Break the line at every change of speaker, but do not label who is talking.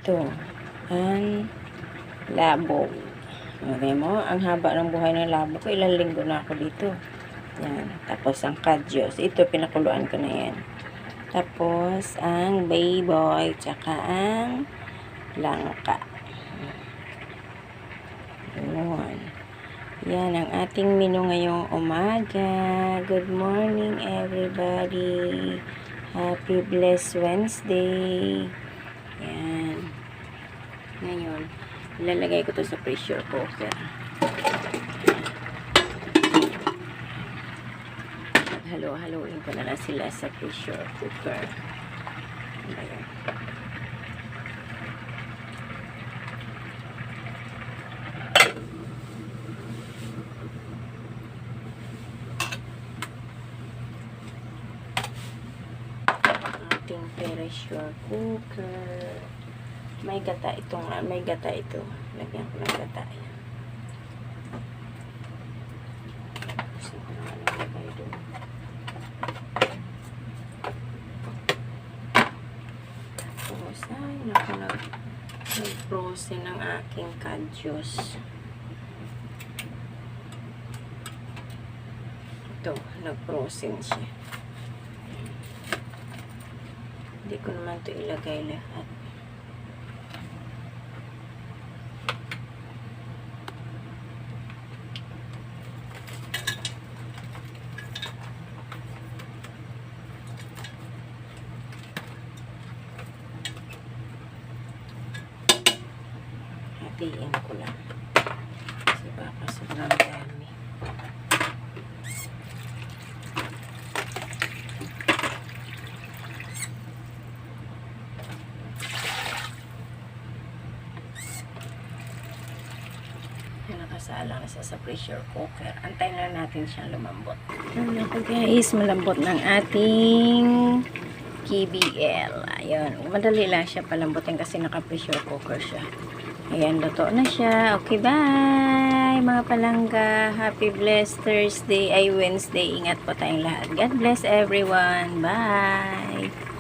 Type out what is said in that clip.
Ito, ang labog. Okay mo, ang haba ng buhay ng labog ko. Ilang linggo na ako dito. Yan. Tapos, ang kadyos. Ito, pinakuluan ko na yan. Tapos, ang bayboy, tsaka ang langka. Yun. Yan ang ating menu ngayong umaga. Good morning, everybody. Happy blessed Wednesday. Yan. Ngayon, ilalagay ko to sa pressure cooker. Halo-haloin ko na lang sila sa pressure cooker. Ayan. Ating pressure cooker. May gata ito nga. May gata ito. Lagyan ko ng gata. Kasi ko naman nilagay doon. Tapos, ay, naku, nag-frozen ang aking kadyos. Ito, nag-frozen siya. Hindi ko naman ito ilagay lahat. Hatiin ko lang. Kasi baka sobrang dami. Nakasala na siya sa pressure cooker. Antayin lang natin siyang lumambot. Ako guys, malambot ng ating KBL. Ayun, madali lang siya palambutin kasi naka-pressure cooker siya. Ayan, luto na siya. Okay, bye mga palangga. Happy blessed Thursday ay Wednesday. Ingat po tayong lahat. God bless everyone. Bye!